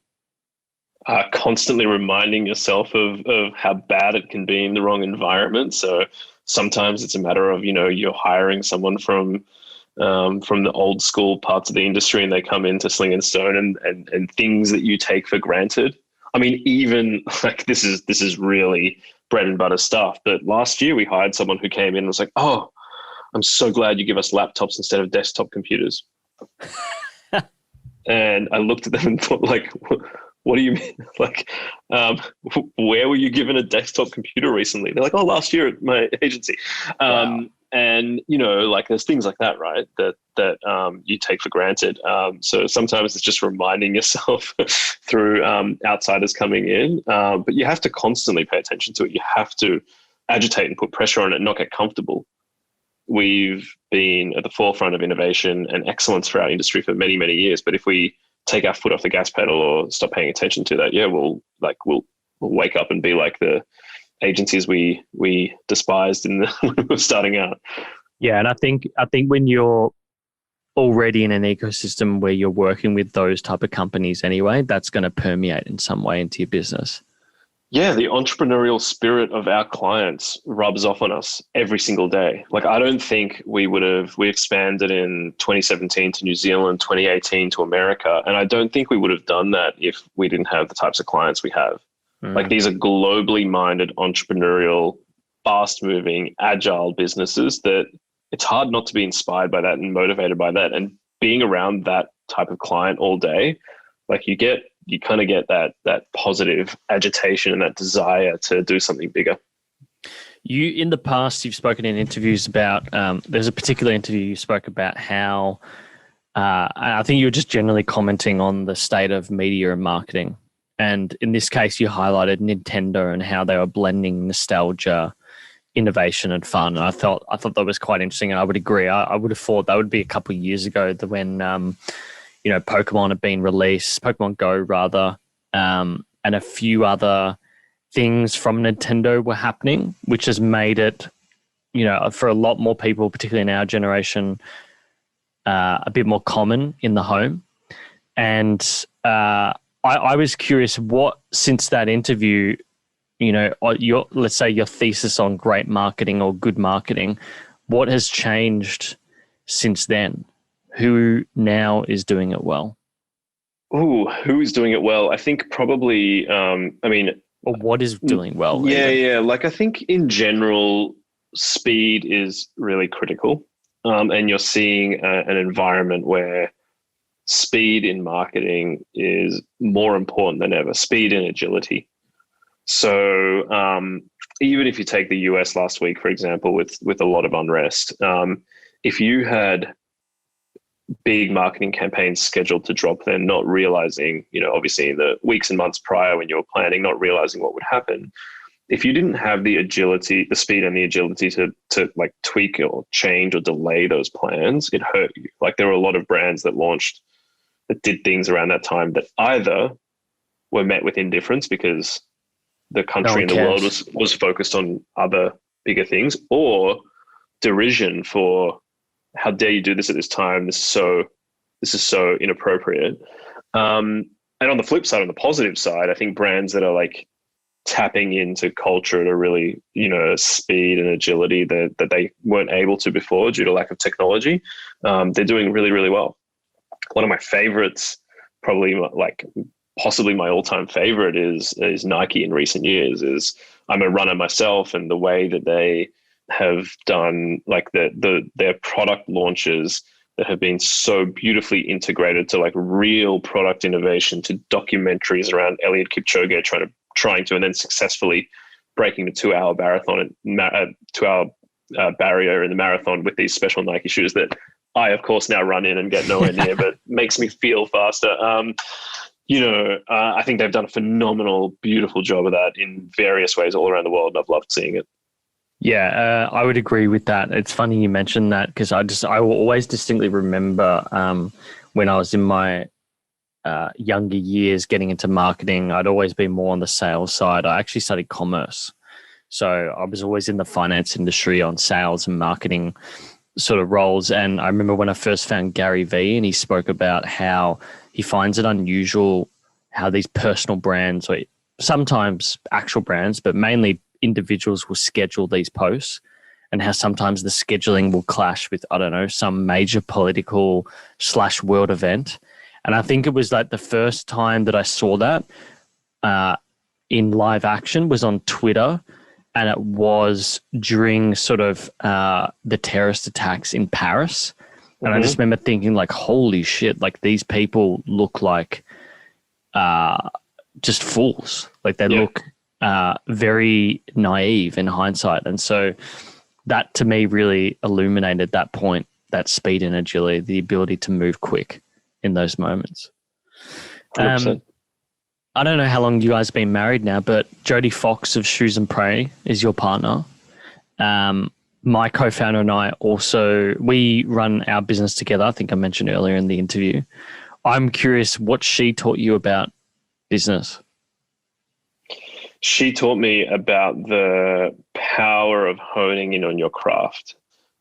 Constantly reminding yourself of how bad it can be in the wrong environment. So sometimes it's a matter of, you're hiring someone from the old school parts of the industry, and they come into Sling and Stone and things that you take for granted. I mean, even like this is really bread and butter stuff. But last year we hired someone who came in and was like, "Oh, I'm so glad you give us laptops instead of desktop computers." And I looked at them and thought, like, what do you mean? Like, where were you given a desktop computer recently? They're like, "Oh, last year at my agency." Wow. And, like there's things like that, right? That you take for granted. So sometimes it's just reminding yourself through outsiders coming in. But you have to constantly pay attention to it. You have to agitate and put pressure on it and not get comfortable. We've been at the forefront of innovation and excellence for our industry for many, many years. But if we take our foot off the gas pedal or stop paying attention to that, we'll wake up and be like the agencies we despised when we were starting out. Yeah, and I think when you're already in an ecosystem where you're working with those type of companies anyway, that's going to permeate in some way into your business. Yeah, the entrepreneurial spirit of our clients rubs off on us every single day. Like, I don't think we expanded in 2017 to New Zealand, 2018 to America. And I don't think we would have done that if we didn't have the types of clients we have. Like, these are globally minded, entrepreneurial, fast moving, agile businesses that it's hard not to be inspired by that and motivated by that. And being around that type of client all day, like you kind of get that positive agitation and that desire to do something bigger. You, in the past, you've spoken in interviews about, there's a particular interview you spoke about how, I think you were just generally commenting on the state of media and marketing. And in this case, you highlighted Nintendo and how they were blending nostalgia, innovation, and fun. And I thought that was quite interesting, and I would agree. I would have thought that would be a couple of years ago when Pokemon had been released, Pokemon Go rather, and a few other things from Nintendo were happening, which has made it, for a lot more people, particularly in our generation, a bit more common in the home. And I was curious, what, since that interview, let's say your thesis on great marketing or good marketing, what has changed since then? Who now is doing it well? Ooh, who's doing it well? I think probably, or what is doing well? Yeah. Like, I think in general, speed is really critical. And you're seeing an environment where speed in marketing is more important than ever, speed and agility. So even if you take the US last week, for example, with a lot of unrest, if you had big marketing campaigns scheduled to drop, then not realizing, obviously in the weeks and months prior when you were planning, not realizing what would happen. If you didn't have the agility, the speed and the agility to like tweak or change or delay those plans, it hurt you. Like, there were a lot of brands that did things around that time that either were met with indifference because the country and the world was focused on other bigger things, or derision for, how dare you do this at this time? This is so inappropriate. And on the flip side, on the positive side, I think brands that are like tapping into culture at a really, speed and agility that they weren't able to before due to lack of technology, they're doing really, really well. One of my favorites, probably possibly my all-time favorite, is Nike in recent years. I'm a runner myself, and the way that they have done like their product launches that have been so beautifully integrated to like real product innovation, to documentaries around Eliud Kipchoge trying to and then successfully breaking the 2-hour marathon and 2-hour barrier in the marathon with these special Nike shoes that I of course now run in and get nowhere near, but makes me feel faster. I think they've done a phenomenal, beautiful job of that in various ways all around the world, and I've loved seeing it. Yeah, I would agree with that. It's funny you mentioned that because I will always distinctly remember when I was in my younger years getting into marketing, I'd always been more on the sales side. I actually studied commerce. So I was always in the finance industry on sales and marketing sort of roles. And I remember when I first found Gary Vee, and he spoke about how he finds it unusual how these personal brands, or sometimes actual brands, but mainly individuals, will schedule these posts, and how sometimes the scheduling will clash with, I don't know, some major political / world event. And I think it was like the first time that I saw that in live action was on Twitter. And it was during sort of the terrorist attacks in Paris. And I just remember thinking like, holy shit, like these people look like just fools. Like they look very naive in hindsight. And so that to me really illuminated that point, that speed and agility, the ability to move quick in those moments. 100%. I don't know how long you guys have been married now, but Jodie Fox of Shoes and Prey is your partner. My co-founder and I also, we run our business together. I think I mentioned earlier in the interview. I'm curious what she taught you about business. She taught me about the power of honing in on your craft.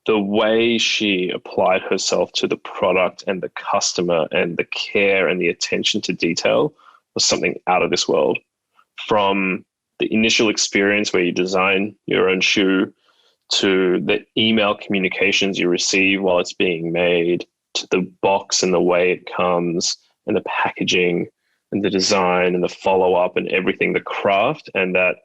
The way she applied herself to the product and the customer and the care and the attention to detail was something out of this world. From the initial experience where you design your own shoe, to the email communications you receive while it's being made, to the box and the way it comes, and the packaging and the design and the follow-up and everything, the craft and that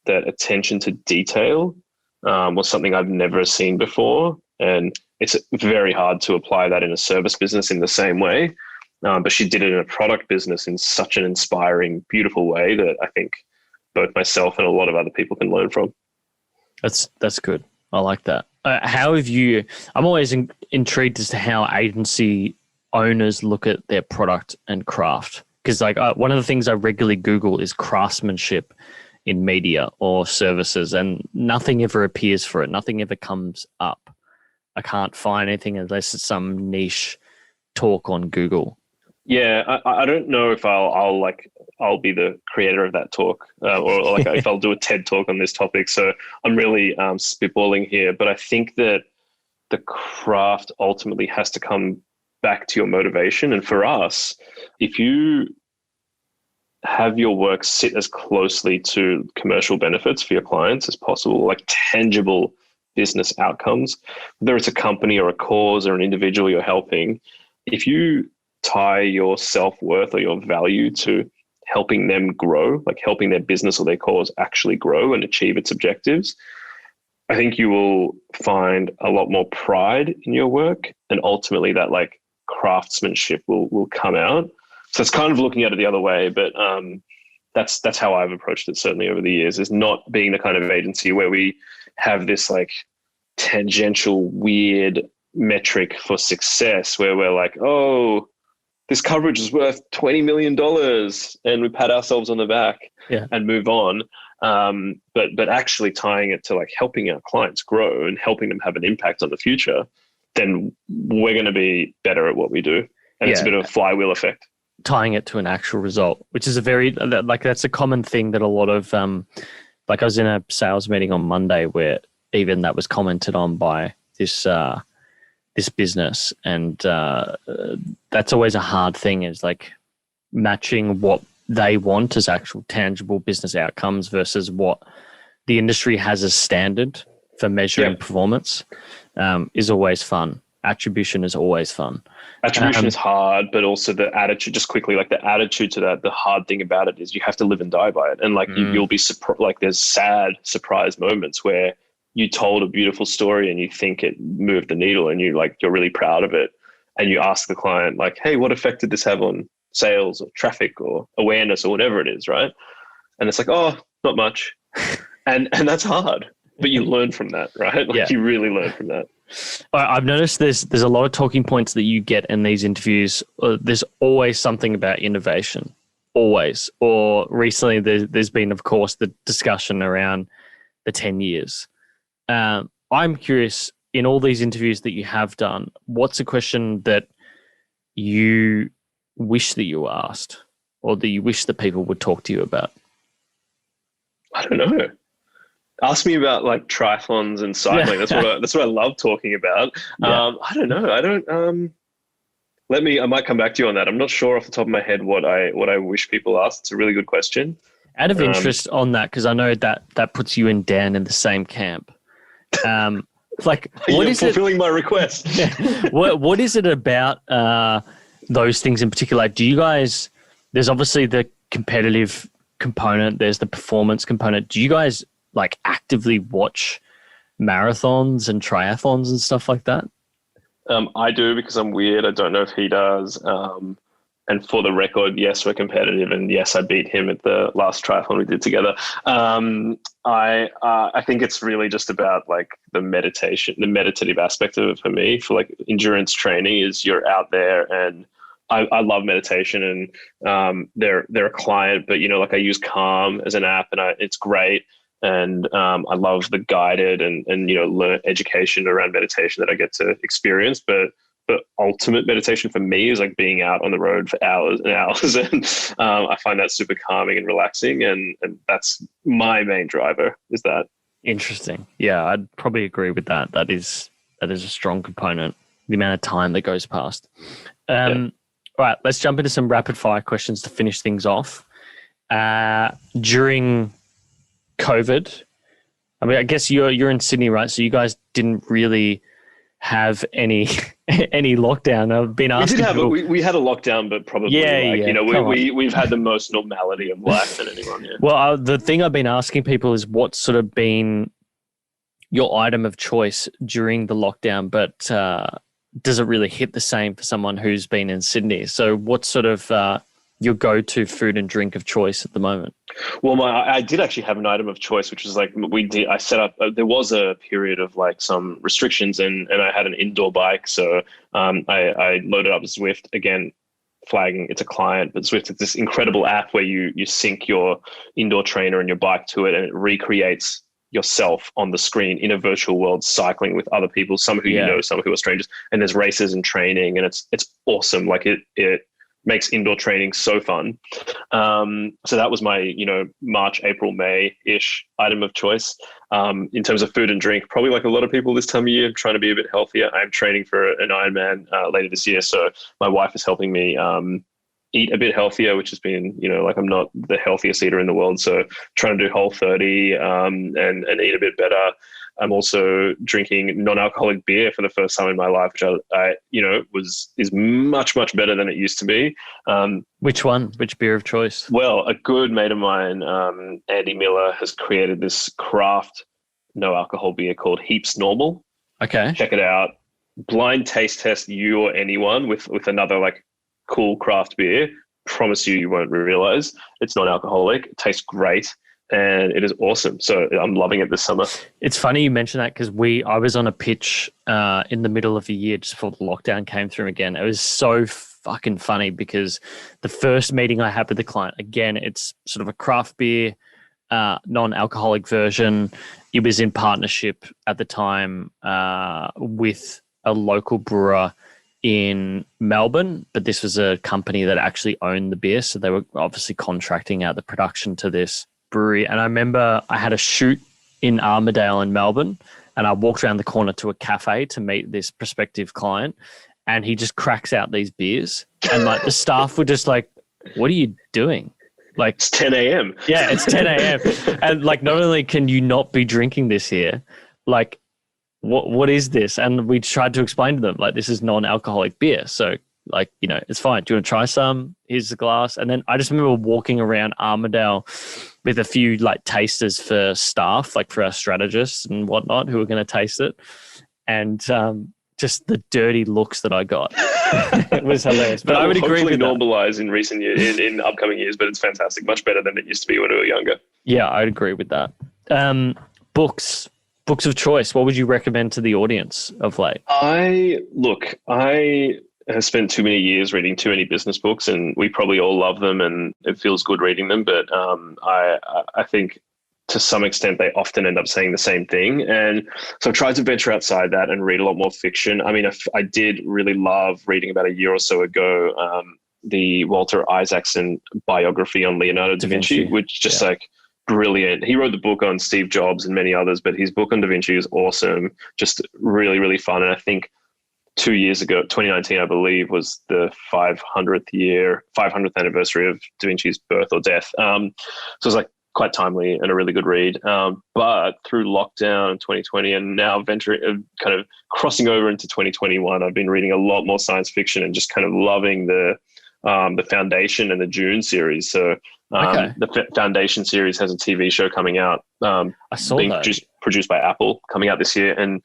attention to detail was something I've never seen before. And it's very hard to apply that in a service business in the same way. But she did it in a product business in such an inspiring, beautiful way that I think both myself and a lot of other people can learn from. That's good. I like that. How have you? I'm always intrigued as to how agency owners look at their product and craft. Because like one of the things I regularly Google is craftsmanship in media or services, and nothing ever appears for it. Nothing ever comes up. I can't find anything unless it's some niche talk on Google. Yeah, I don't know if I'll be the creator of that talk or like if I'll do a TED talk on this topic. So I'm really spitballing here, but I think that the craft ultimately has to come back to your motivation. And for us, if you have your work sit as closely to commercial benefits for your clients as possible, like tangible business outcomes, whether it's a company or a cause or an individual you're helping, if you tie your self-worth or your value to helping them grow, like helping their business or their cause actually grow and achieve its objectives, I think you will find a lot more pride in your work, and ultimately that like craftsmanship will come out. So it's kind of looking at it the other way, but that's how I've approached it certainly over the years, is not being the kind of agency where we have this like tangential weird metric for success where we're like, oh, this coverage is worth $20 million and we pat ourselves on the back and move on. But actually tying it to like helping our clients grow and helping them have an impact on the future, then we're going to be better at what we do. And it's a bit of a flywheel effect. Tying it to an actual result, which is a very, like, that's a common thing that a lot of, like I was in a sales meeting on Monday where even that was commented on by this business. And that's always a hard thing, is like matching what they want as actual tangible business outcomes versus what the industry has as standard for measuring performance is always fun. Attribution is always fun. Attribution is hard, but also the attitude, just quickly, like the attitude to that, the hard thing about it is you have to live and die by it. And like you'll be like there's sad surprise moments where you told a beautiful story and you think it moved the needle and you're really proud of it. And you ask the client like, hey, what effect did this have on sales or traffic or awareness or whatever it is, right? And it's like, oh, not much. And that's hard. but you learn from that, right? Like you really learn from that. I've noticed there's a lot of talking points that you get in these interviews. There's always something about innovation, always. Or recently there's been, of course, the discussion around the 10 years. I'm curious, in all these interviews that you have done, what's a question that you wish that you were asked, or that you wish that people would talk to you about? I don't know. Ask me about like triathlons and cycling. That's what I love talking about. I don't know. I might come back to you on that. I'm not sure off the top of my head what I wish people asked. It's a really good question. Out of interest on that, because I know that puts you and Dan in the same camp. Like, what is fulfilling my request? What is it about those things in particular? Do you guys? There's obviously the competitive component. There's the performance component. Do you guys like actively watch marathons and triathlons and stuff like that? I do, because I'm weird. I don't know if he does. And for the record, yes, we're competitive, and yes, I beat him at the last triathlon we did together. I think it's really just about like the meditative aspect of it for me. For like endurance training, is you're out there, and I love meditation, and they're a client, but like I use Calm as an app, and it's great. And I love the guided and learn education around meditation that I get to experience. But ultimate meditation for me is like being out on the road for hours and hours. And I find that super calming and relaxing. And that's my main driver, is that. Interesting. Yeah, I'd probably agree with that. That is a strong component, the amount of time that goes past. All right, let's jump into some rapid fire questions to finish things off. During COVID, I mean, I guess you're in Sydney, right? So you guys didn't really have any lockdown. I've been asking. We had a lockdown, but probably we've had the most normality of life than anyone. Yeah. Well, the thing I've been asking people is what's sort of been your item of choice during the lockdown, but does it really hit the same for someone who's been in Sydney? So what's sort of your go-to food and drink of choice at the moment? Well, I did actually have an item of choice, which was like I set up. There was a period of like some restrictions, and I had an indoor bike, so I loaded up Zwift. Again, flagging it's a client, but Zwift is this incredible app where you sync your indoor trainer and your bike to it, and it recreates yourself on the screen in a virtual world, cycling with other people, some who you know, some who are strangers, and there's races and training, and it's awesome. Like it makes indoor training so fun. So that was my, March, April, May-ish item of choice. In terms of food and drink, probably like a lot of people this time of year, I'm trying to be a bit healthier. I'm training for an Ironman later this year. So my wife is helping me eat a bit healthier, which has been, like I'm not the healthiest eater in the world. So trying to do Whole30 and eat a bit better. I'm also drinking non-alcoholic beer for the first time in my life, which is much, much better than it used to be. Which one? Which beer of choice? Well, a good mate of mine, Andy Miller, has created this craft no-alcohol beer called Heaps Normal. Okay. Check it out. Blind taste test you or anyone with another like cool craft beer. Promise you won't realize it's non-alcoholic. It tastes great. And it is awesome. So I'm loving it this summer. It's funny you mention that, because I was on a pitch in the middle of the year just before the lockdown came through again. It was so fucking funny, because the first meeting I had with the client, again, it's sort of a craft beer, non-alcoholic version. It was in partnership at the time with a local brewer in Melbourne, but this was a company that actually owned the beer. So they were obviously contracting out the production to this brewery. And I remember I had a shoot in Armidale in Melbourne, and I walked around the corner to a cafe to meet this prospective client, and he just cracks out these beers, and like the staff were just like, "What are you doing?" Like, it's 10 a.m. Yeah, it's 10 a.m. And like, not only can you not be drinking this here, like, what is this? And we tried to explain to them, like, this is non-alcoholic beer. So like, it's fine. Do you want to try some? Here's the glass. And then I just remember walking around Armidale with a few like tasters for staff, like for our strategists and whatnot, who were going to taste it. And just the dirty looks that I got. It was hilarious. But I would agree with that. Normalize in recent years, in upcoming years, but it's fantastic. Much better than it used to be when we were younger. Yeah, I'd agree with that. Books. books of choice. What would you recommend to the audience of late? I have spent too many years reading too many business books, and we probably all love them, and it feels good reading them. But I think to some extent they often end up saying the same thing. And so I've tried to venture outside that and read a lot more fiction. I mean, I did really love reading about a year or so ago the Walter Isaacson biography on Leonardo da Vinci, which just like brilliant. He wrote the book on Steve Jobs and many others, but his book on Da Vinci is awesome. Just really, really fun. And I think 2 years ago, 2019, I believe, was the 500th anniversary of Da Vinci's birth or death. So it was like quite timely and a really good read. But through lockdown in 2020 and now venturing, kind of crossing over into 2021, I've been reading a lot more science fiction and just kind of loving the Foundation and the Dune series. So the Foundation series has a TV show coming out. I saw being that. Produced by Apple, coming out this year. And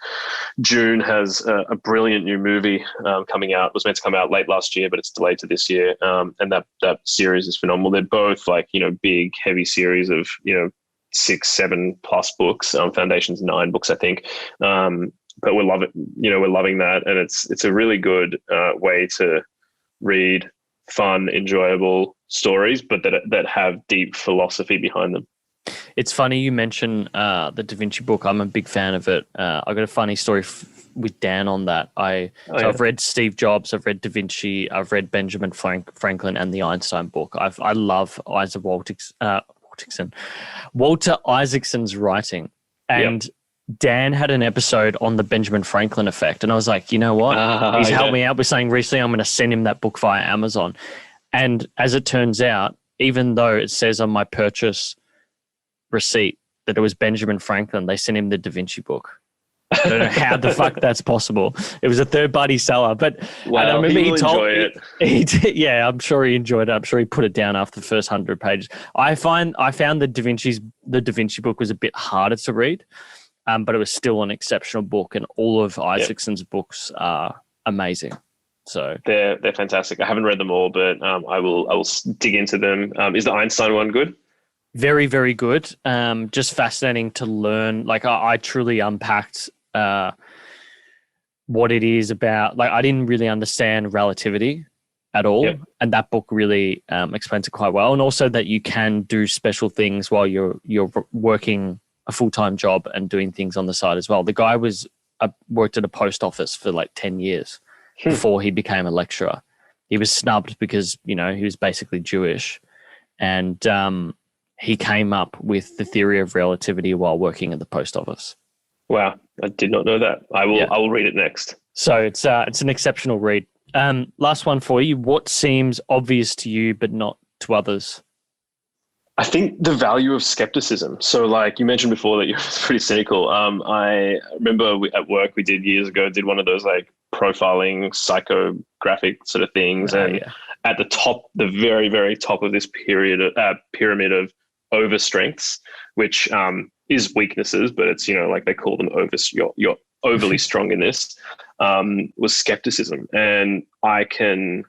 Dune has a brilliant new movie coming out. It was meant to come out late last year, but it's delayed to this year. And that series is phenomenal. They're both like, big, heavy series of, 6-7+ books. Foundation's 9 books, I think. But we're loving that. And it's a really good way to read fun, enjoyable stories, but that have deep philosophy behind them. It's funny you mention the Da Vinci book. I'm a big fan of it. I got a funny story with Dan on that. I've read Steve Jobs, I've read Da Vinci, I've read Benjamin Franklin and the Einstein book. I love Walter Isaacson's writing. And Dan had an episode on the Benjamin Franklin effect. And I was like, you know what? He's helped me out with something recently. I'm going to send him that book via Amazon. And as it turns out, even though it says on my purchase receipt that it was Benjamin Franklin, they sent him the Da Vinci book. I don't know how the fuck that's possible. It was a third-party seller, but wow, I remember he told it. He did, yeah, I'm sure he enjoyed it. I'm sure he put it down after the first 100 pages. I found the Da Vinci book was a bit harder to read, but it was still an exceptional book, and all of Isaacson's books are amazing. So they're fantastic. I haven't read them all, but I will dig into them. Is the Einstein one good? Very, very good. Just fascinating to learn. Like I truly unpacked what it is about. Like I didn't really understand relativity at all, and that book really explains it quite well. And also that you can do special things while you're working a full-time job and doing things on the side as well. The guy worked at a post office for like 10 years before he became a lecturer. He was snubbed because he was basically Jewish, and he came up with the theory of relativity while working at the post office. Wow, I did not know that. I will read it next. So it's an exceptional read. Last one for you. What seems obvious to you but not to others? I think the value of skepticism. So like you mentioned before that you're pretty cynical. I remember at work we did years ago, did one of those like profiling psychographic sort of things. At the top, the very, very top of this pyramid of overstrengths, which is weaknesses, but it's, like they call them you're overly strong in this, was skepticism. And I can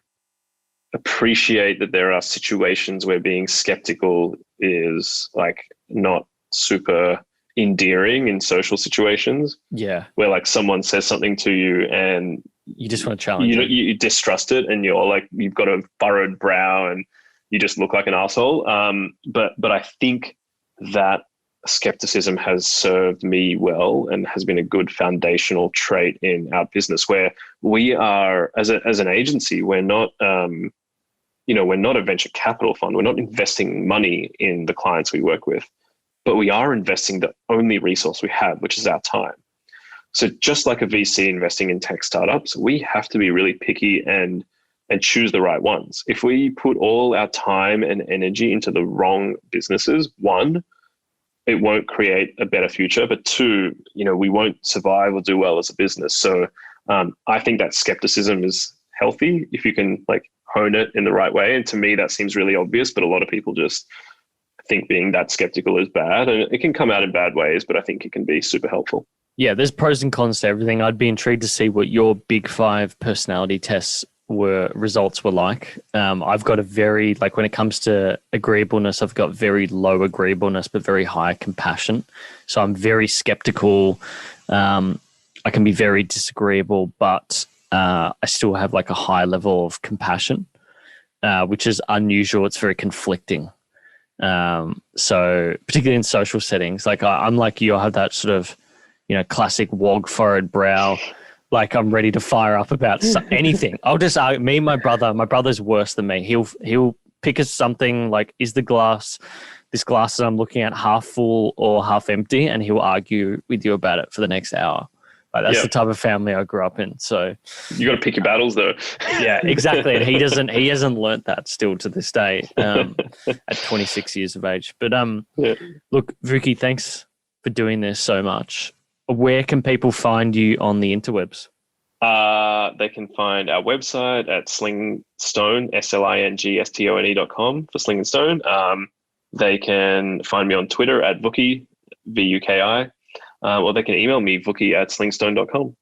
appreciate that there are situations where being skeptical is like not super endearing in social situations. Yeah. Where like someone says something to you and you just want to challenge you distrust it, and you're like, you've got a furrowed brow and you just look like an asshole. But I think that skepticism has served me well and has been a good foundational trait in our business, where we are as an agency, we're not we're not a venture capital fund. We're not investing money in the clients we work with, but we are investing the only resource we have, which is our time. So just like a VC investing in tech startups, we have to be really picky and choose the right ones. If we put all our time and energy into the wrong businesses, one, it won't create a better future, but two, we won't survive or do well as a business. So I think that skepticism is healthy if you can like hone it in the right way. And to me, that seems really obvious, but a lot of people just think being that skeptical is bad, and it can come out in bad ways, but I think it can be super helpful. Yeah, there's pros and cons to everything. I'd be intrigued to see what your big 5 personality tests results were like. I've got a very, like when it comes to agreeableness, I've got very low agreeableness, but very high compassion. So I'm very skeptical. I can be very disagreeable, but I still have like a high level of compassion, which is unusual. It's very conflicting. So particularly in social settings, like I'm like you, I have that sort of, classic wog forehead brow. Like I'm ready to fire up about anything. I'll just argue. Me and my brother's worse than me. He'll pick us something like, is this glass that I'm looking at half full or half empty? And he'll argue with you about it for the next hour. Like that's the type of family I grew up in. So you got to pick your battles though. Yeah, exactly. And he hasn't learnt that still to this day, at 26 years of age. But look, Vuki, thanks for doing this so much. Where can people find you on the interwebs? They can find our website at slingstone, slingstone.com for Sling and Stone. They can find me on Twitter at Vuki, Vuki, or they can email me, vuki@slingstone.com.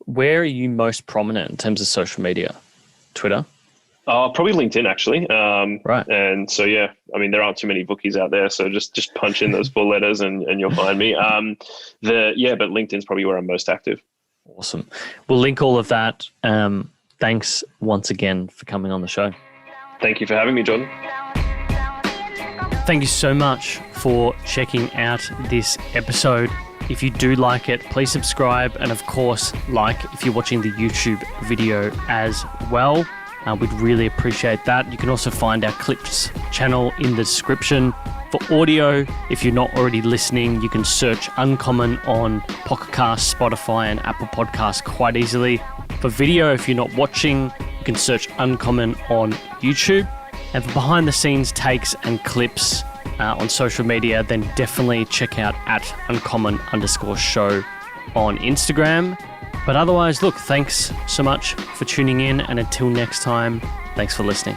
Where are you most prominent in terms of social media? Twitter? Probably LinkedIn, actually. Right. And so, yeah, I mean, there aren't too many Vukis out there. So just punch in those 4 letters and you'll find me. But LinkedIn's probably where I'm most active. Awesome. We'll link all of that. Thanks once again for coming on the show. Thank you for having me, Jordan. Thank you so much for checking out this episode. If you do like it, please subscribe. And of course, like if you're watching the YouTube video as well. We'd really appreciate that. You can also find our Clips channel in the description. For audio, if you're not already listening, you can search Uncommon on Pocket Cast, Spotify, and Apple Podcasts quite easily. For video, if you're not watching, you can search Uncommon on YouTube. And for behind the scenes takes and clips on social media, then definitely check out @uncommon_show on Instagram. But otherwise, look, thanks so much for tuning in. And until next time, thanks for listening.